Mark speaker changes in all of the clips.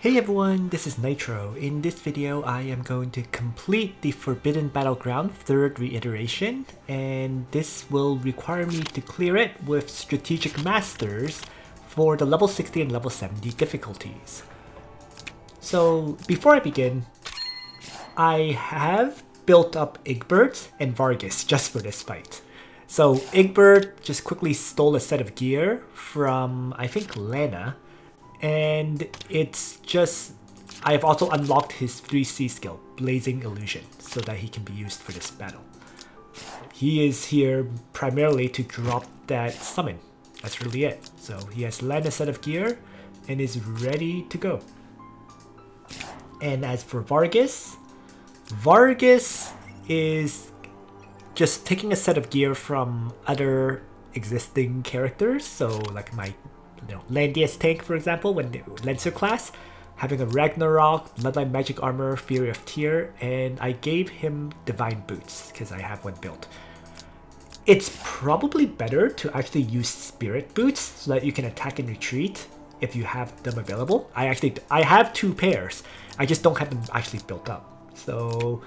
Speaker 1: Hey everyone, this is Nitro. In this video, I am going to complete the Forbidden Battleground 3rd reiteration, and this will require me to clear it with Strategic Masters for the level 60 and level 70 difficulties. So before I begin, I have built up Egbert and Vargas just for this fight. So Egbert just quickly stole a set of gear from, I think, Lana. And it's just, I've also unlocked his 3C skill, Blazing Illusion, so that he can be used for this battle. He is here primarily to drop that summon. That's really it. So he has landed a set of gear and is ready to go. And as for Vargas, Vargas is just taking a set of gear from other existing characters. So like my Landius tank, for example, when the Langrisser class, having a Ragnarok, Bloodline Magic Armor, Fury of Tyr, and I gave him Divine Boots because I have one built. It's probably better to actually use Spirit Boots so that you can attack and retreat if you have them available. I have 2 pairs, I just don't have them actually built up. So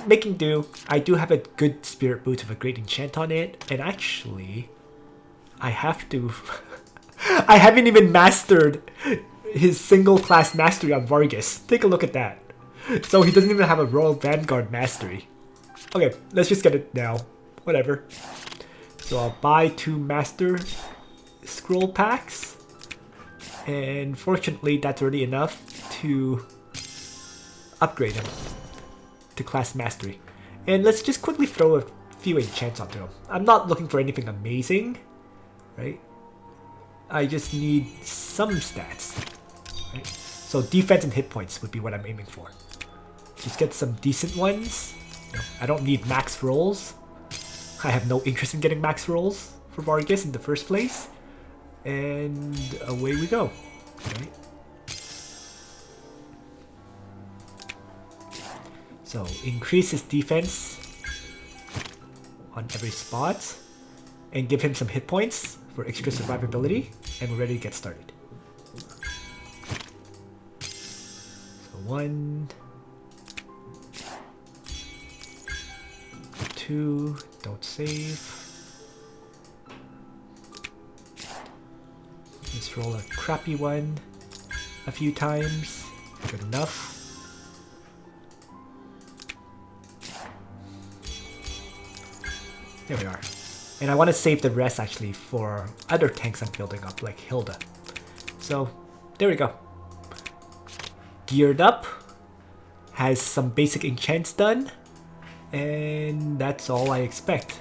Speaker 1: making do. I do have a good Spirit Boot with a great enchant on it, and actually I have to I haven't even mastered his single class mastery on Vargas. Take a look at that. So he doesn't even have a Royal Vanguard mastery. Okay, let's just get it now. Whatever. So I'll buy 2 master scroll packs. And fortunately that's already enough to upgrade him to class mastery. And let's just quickly throw a few enchants onto him. I'm not looking for anything amazing, right? I just need some stats, right? So defense and hit points would be what I'm aiming for. Just get some decent ones. I don't need max rolls. I have no interest in getting max rolls for Vargas in the first place. And away we go, right? So increase his defense on every spot and give him some hit points for extra survivability, and we're ready to get started. So 1, 2, don't save. Let's roll a crappy one a few times. Good enough. There we are. And I want to save the rest actually for other tanks I'm building up, like Hilda. So, there we go. Geared up. Has some basic enchants done. And that's all I expect.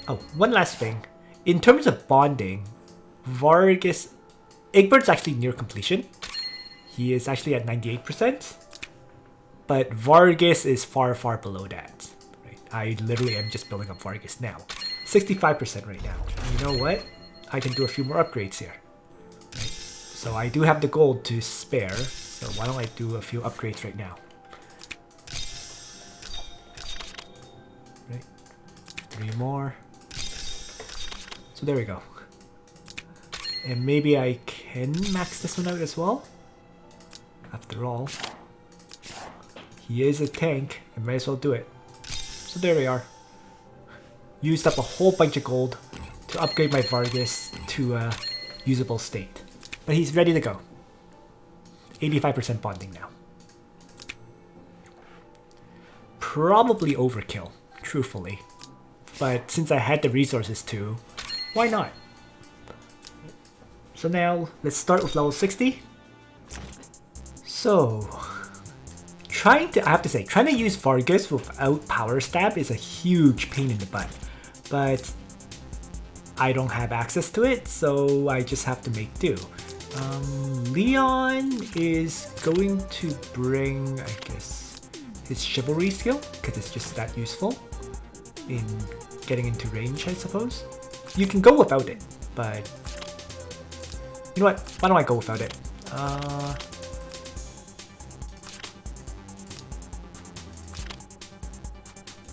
Speaker 1: Oh, one last thing. In terms of bonding, Vargas... Egbert's actually near completion. He is actually at 98%. But Vargas is far, far below that. I literally am just building up Vargas now. 65% right now. And you know what? I can do a few more upgrades here. Right? So I do have the gold to spare. So why don't I do a few upgrades right now? Right? 3 more. So there we go. And maybe I can max this one out as well. After all, he is a tank. I might as well do it. So there we are. Used up a whole bunch of gold to upgrade my Vargas to a usable state. But he's ready to go. 85% bonding now. Probably overkill, truthfully. But since I had the resources to, why not? So now, let's start with level 60. So... I have to say, trying to use Vargas without Power Stab is a huge pain in the butt. But I don't have access to it, so I just have to make do. Leon is going to bring, I guess, his Chivalry skill, because it's just that useful in getting into range, I suppose. You can go without it, but... You know what? Why don't I go without it?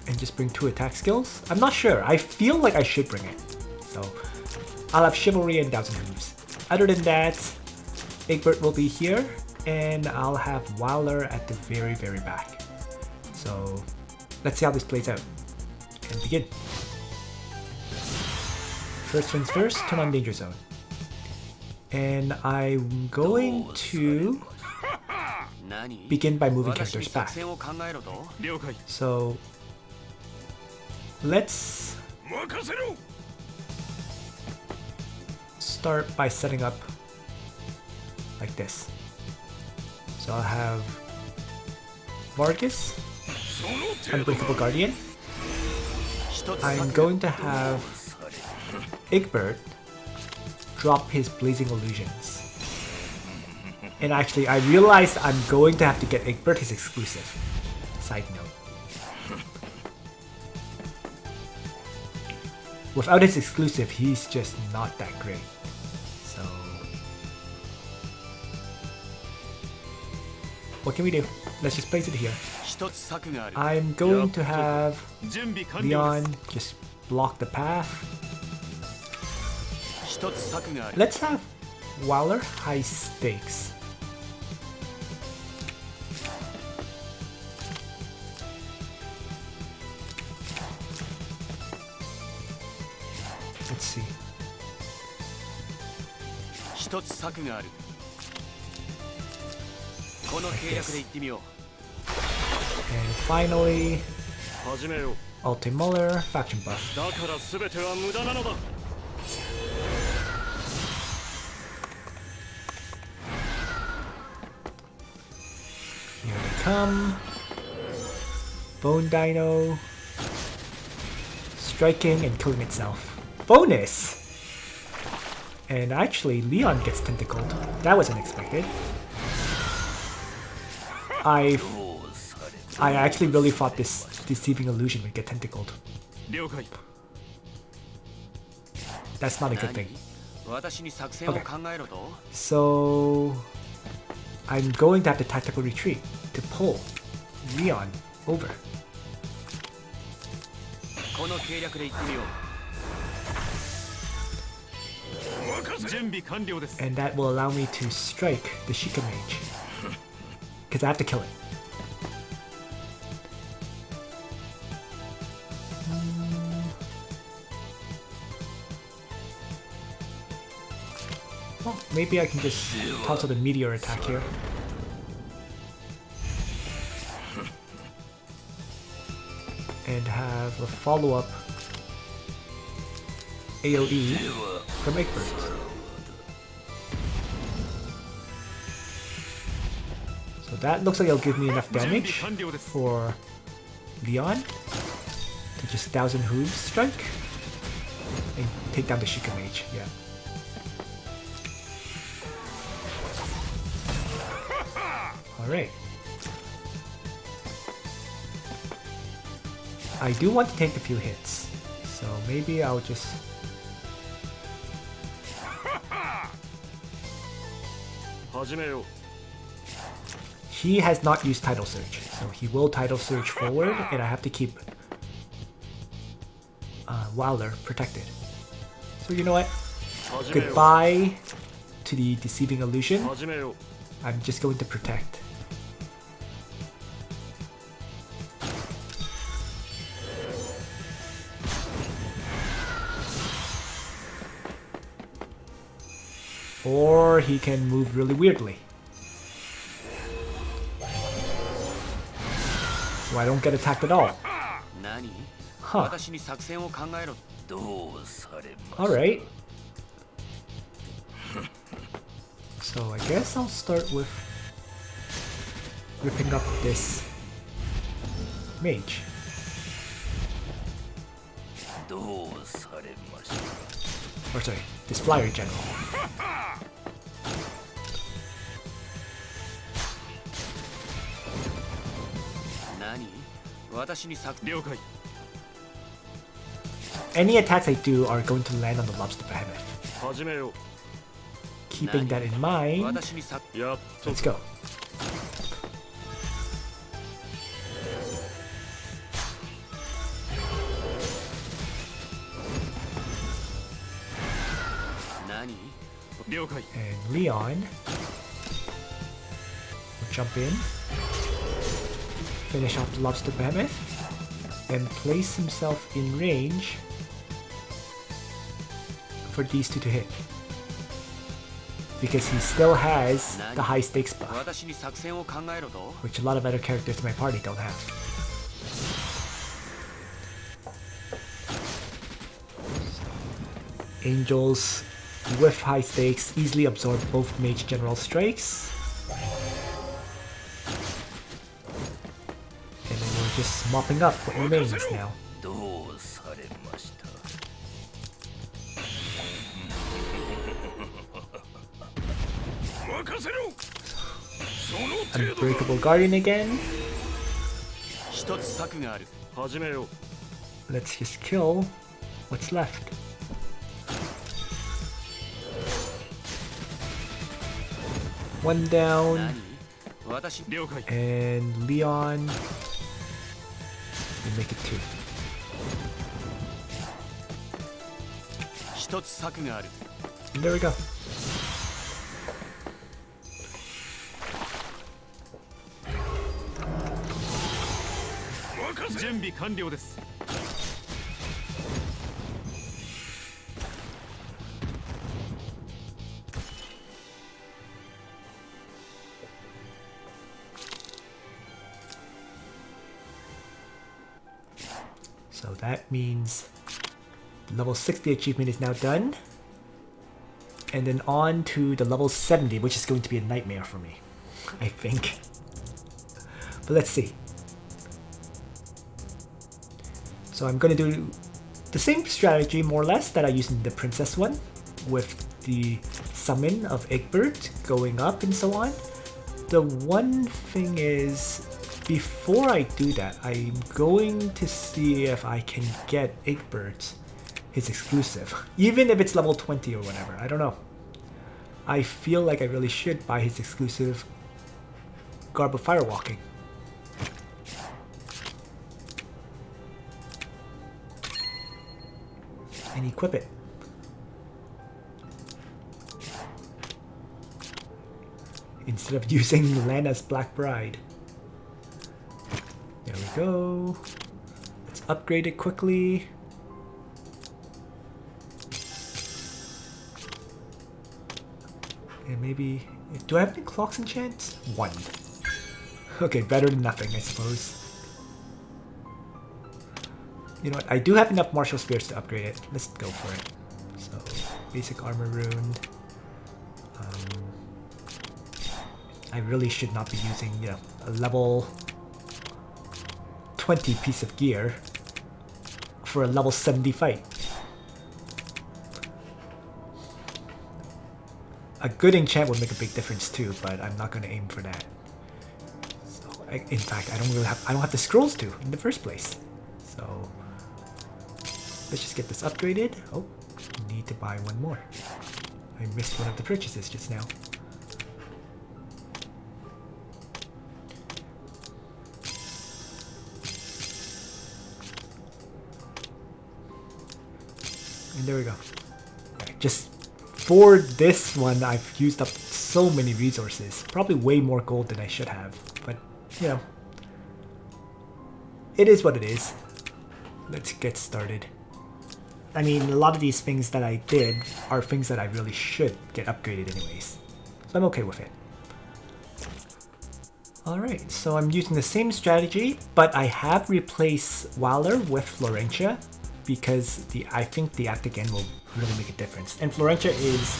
Speaker 1: And just bring 2 attack skills? I'm not sure. I feel like I should bring it. So I'll have Chivalry and 1000 moves. Other than that, Egbert will be here, and I'll have Wiler at the very, very back. So let's see how this plays out. And begin. First things first, turn on danger zone. And I'm going to begin by moving characters back. So let's start by setting up like this. So I'll have Vargas, Unbreakable Guardian. I'm going to have Egbert drop his Blazing Illusions. And actually, I realized I'm going to have to get Egbert his exclusive. Side note. Without his exclusive, he's just not that great. So what can we do? Let's just place it here. I'm going to have Leon just block the path. Let's have Wiler high stakes. Let's see. And finally, Altemuller faction buff. Here they come. Bone Dino. Striking and killing itself. Bonus! And actually, Leon gets tentacled. That was unexpected. I actually really thought this Deceiving Illusion would get tentacled. That's not a good thing. Okay. So I'm going to have the tactical retreat to pull Leon over. And that will allow me to strike the Sheikah Mage. Because I have to kill it. Well, maybe I can just toss out the meteor attack here. And have a follow-up AoE from Egbert. So that looks like it'll give me enough damage for Leon to just 1000 Hooves strike and take down the Sheikah Mage. Yeah. Alright. I do want to take a few hits, so maybe I'll just... He has not used Tidal Surge, so he will Tidal Surge forward, and I have to keep Wiler protected. So you know what? Goodbye to the Deceiving Illusion. I'm just going to protect. Or he can move really weirdly. So I don't get attacked at all. Huh. Alright. So I guess I'll start with ripping up this mage. Or sorry, this flyer in general. Any attacks I do are going to land on the Lobster Behemoth. Keeping that in mind, let's go. And Leon jump in, finish off the Lobster Behemoth, and place himself in range for these two to hit. Because he still has the high stakes buff, which a lot of other characters in my party don't have. Angels with high stakes easily absorb both Mage General strikes. And then we're just mopping up what remains now. Unbreakable Guardian again. Let's just kill what's left. One down. And Leon will make it 2. And there we go. So that means the level 60 achievement is now done. And then on to the level 70, which is going to be a nightmare for me, I think. But let's see. So I'm going to do the same strategy, more or less, that I used in the Princess one, with the summon of Egbert going up and so on. The one thing is, before I do that, I'm going to see if I can get Egbert his exclusive, even if it's level 20 or whatever. I don't know. I feel like I really should buy his exclusive Garb of Firewalking. And equip it. Instead of using Lana's Black Bride. There we go. Let's upgrade it quickly. And maybe... do I have any clocks enchants? 1. Okay, better than nothing, I suppose. You know what? I do have enough martial spirits to upgrade it. Let's go for it. So, basic armor rune. I really should not be using, you know, a level 20 piece of gear for a level 70 fight. A good enchant would make a big difference too, but I'm not going to aim for that. So, in fact, I don't have the scrolls to in the first place. So let's just get this upgraded. Oh, need to buy one more. I missed one of the purchases just now. And there we go. Right, just for this one, I've used up so many resources. Probably way more gold than I should have. But, you know, it is what it is. Let's get started. I mean, a lot of these things that I did are things that I really should get upgraded anyways. So I'm okay with it. Alright, so I'm using the same strategy, but I have replaced Wiler with Florentia, because I think the Act Again will really make a difference. And Florentia is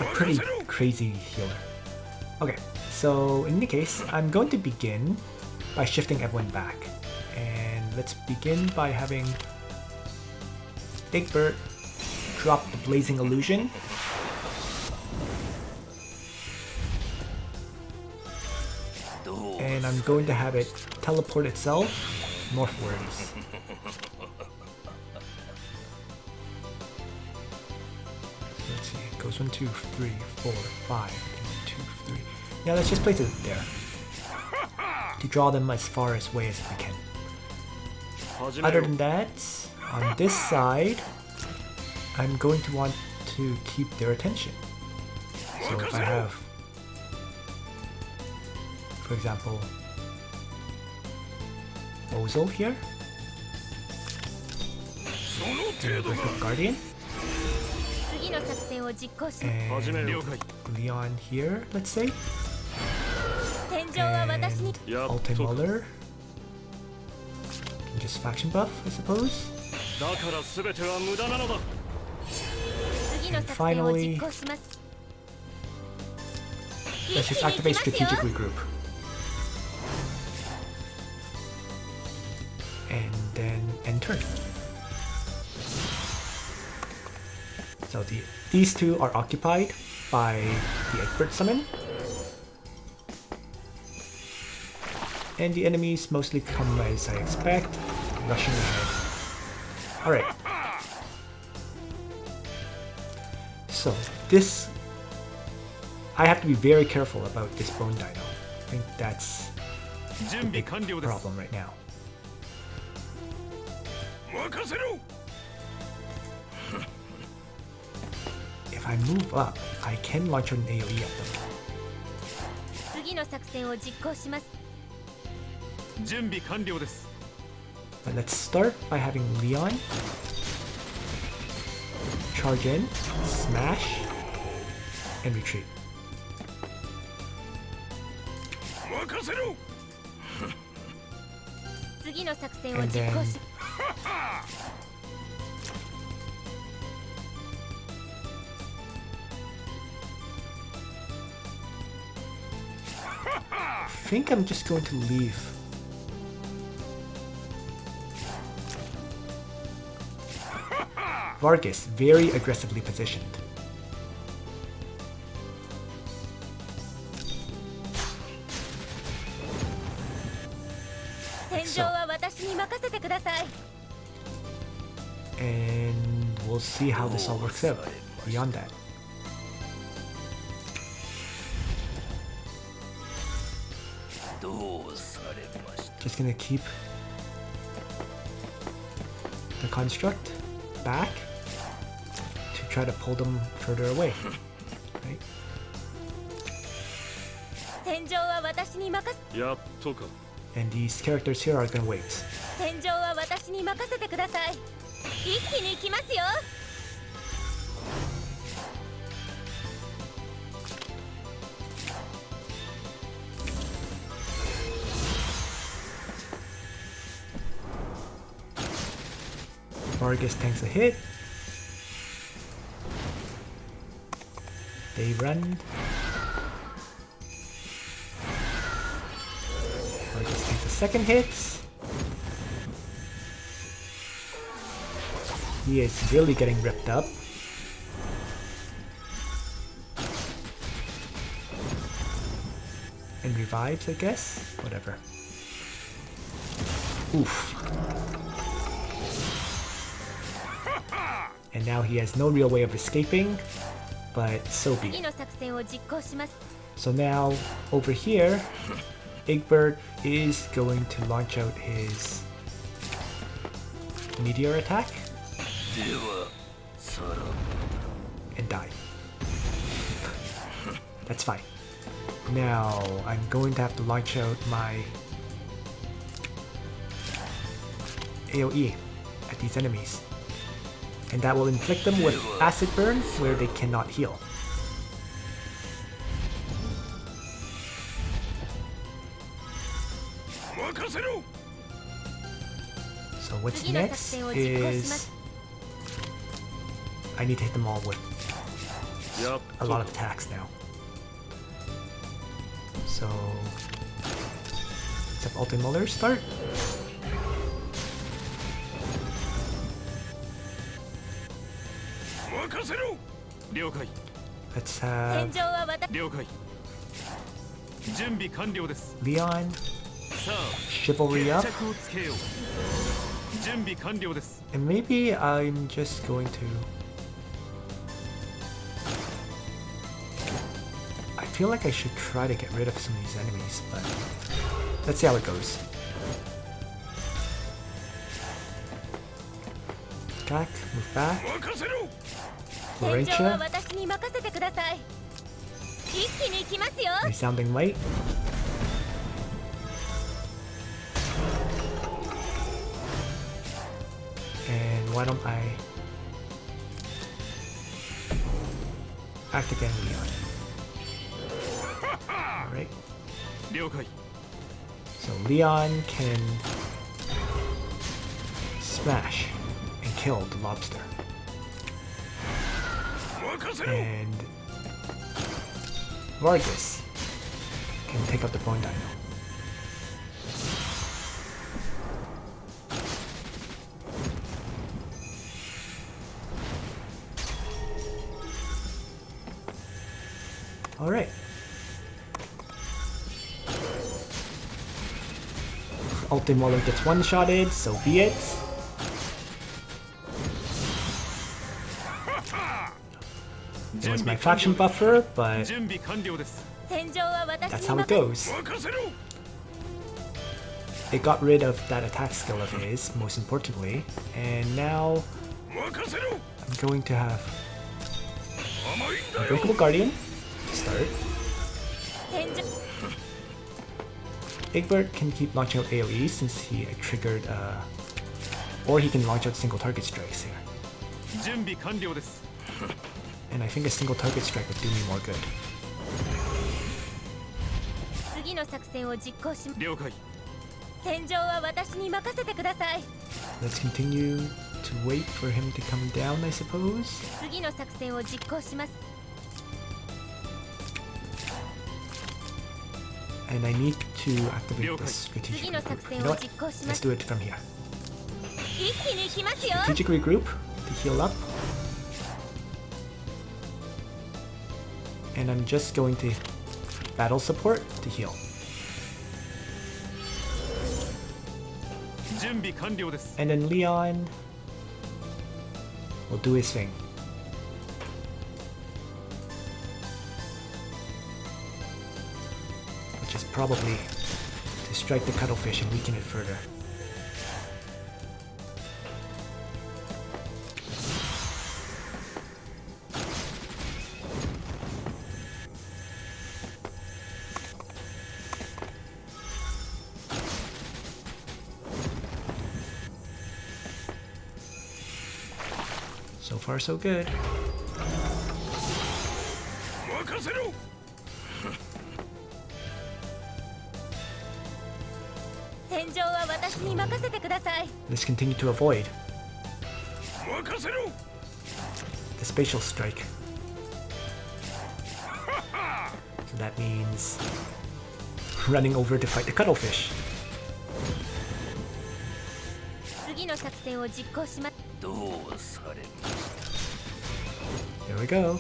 Speaker 1: a pretty crazy healer. Okay, so in any case, I'm going to begin by shifting everyone back. And let's begin by having Egbert drop the Blazing Illusion. And I'm going to have it teleport itself northwards. Let's see, it goes 1, 2, 3, 4, 5, 1, 2, 3. Yeah, let's just place it there to draw them as far away as we can. Other than that, on this side, I'm going to want to keep their attention. So if I have For example, Ozil here. And Guardian. And Leon here, let's say. And Altemuller. Just faction buff, I suppose. And finally, let's just activate strategic regroup. And then end turn. So these two are occupied by the Egbert summon. And the enemies mostly come as I expect, rushing ahead. Alright. So this, I have to be very careful about this bone dino. I think that's the big problem right now. If I move up, I can launch an AoE at them. But let's start by having Leon charge in, smash, and retreat. And then I think I'm just going to leave. Vargas very aggressively positioned. So. And we'll see how this all works out beyond that. Just gonna keep the construct back to try to pull them further away, right? And these characters here are gonna wait. Vargas tanks a hit. They run. Vargas takes a second hit. He is really getting ripped up. And revives, I guess? Whatever. Oof. And now he has no real way of escaping, but so be it. So now, over here, Egbert is going to launch out his meteor attack and die. That's fine. Now, I'm going to have to launch out my AoE at these enemies. And that will inflict them with acid burn where they cannot heal. So what's next is I need to hit them all with a lot of attacks now. So let's have Altemuller start. Let's have Leon chivalry up. And maybe I'm just going to... I feel like I should try to get rid of some of these enemies, but let's see how it goes. Attack, move back. Florentia. Resounding light. why don't I act again, Leon? Alright. So Leon can smash and kill the lobster. And Vargas can take out the bone dino. Alright. Altemuller gets one-shotted, so be it. It was my faction buffer, but that's how it goes. It got rid of that attack skill of his, most importantly, and now I'm going to have Unbreakable Guardian to start. Egbert can keep launching out AoE since he triggered, or he can launch out single target strikes here. And I think a single target strike would do me more good. Let's continue to wait for him to come down, I suppose. And I need to activate this strategic regroup. You know what? Let's do it from here. Strategic regroup to heal up. And I'm just going to battle support to heal. And then Leon will do his thing. Which is probably to strike the cuttlefish and weaken it further. So far, so good. Let's continue to avoid the spatial strike. So that means running over to fight the cuttlefish. There we go.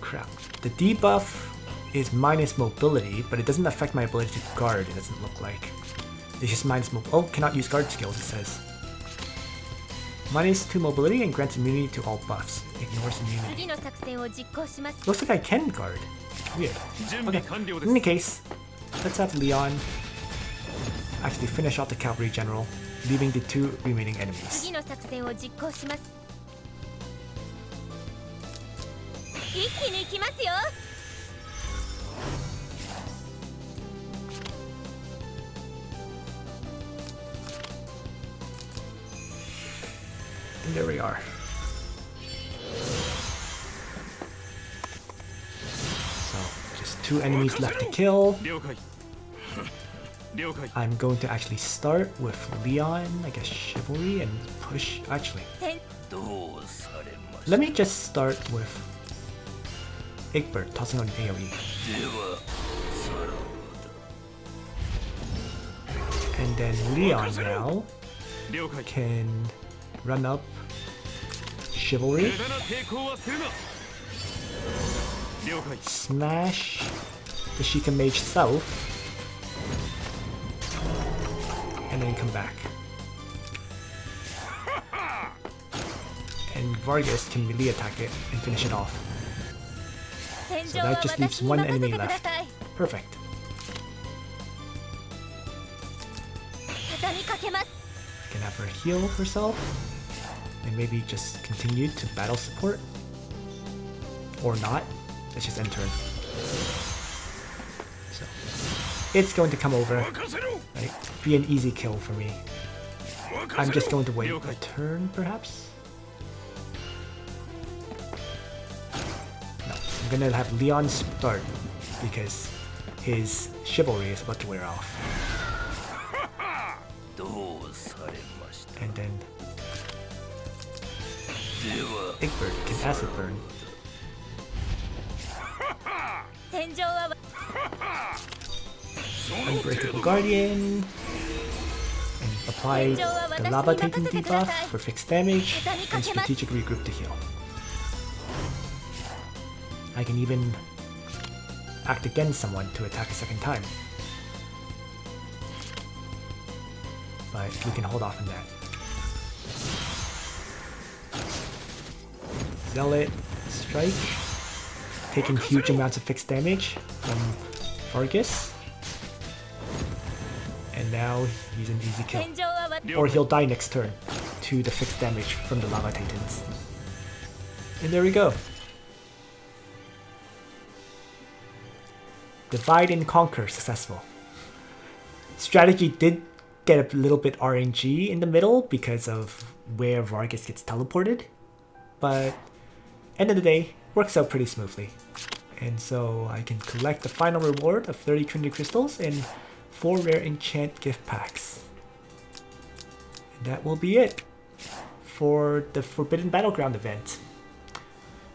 Speaker 1: Crap. The debuff is minus mobility, but it doesn't affect my ability to guard, it doesn't look like. It's just minus mobility. Oh, cannot use guard skills, it says. Minus 2 mobility and grants immunity to all buffs. Ignores immunity. Looks like I can guard. Weird. Okay. In any case, let's have Leon actually finish off the cavalry general, leaving the 2 remaining enemies. And there we are. So, just 2 enemies left to kill. I'm going to actually start with Leon, I guess Chivalry, and push. Actually, let me just start with Egbert tossing on AoE. And then Leon now can run up Chivalry, smash the Sheikah Mage South, and then come back. And Vargas can melee attack it and finish it off. So that just leaves 1 enemy left. Perfect. Can have her heal herself and maybe just continue to battle support. Or not. Let's just end turn. So it's going to come over, right? be an easy kill for me. I'm just going to wait a turn, perhaps? No, I'm gonna have Leon start because his chivalry is about to wear off. And then Egbert can acid burn. Unbreakable Guardian. And apply the Lava Titan debuff for fixed damage and strategic regroup to heal. I can even act against someone to attack a second time. But we can hold off on that. Zealot, strike, taking huge amounts of fixed damage from Vargas. And now he's an easy kill. Or he'll die next turn to the fixed damage from the Lava Titans. And there we go. Divide and conquer successful. Strategy did get a little bit RNG in the middle because of where Vargas gets teleported. But end of the day, works out pretty smoothly. And so I can collect the final reward of 30 Trinity Crystals and 4 rare enchant gift packs. And that will be it for the Forbidden Battleground event.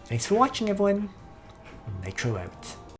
Speaker 1: Thanks for watching, everyone. Nitro out.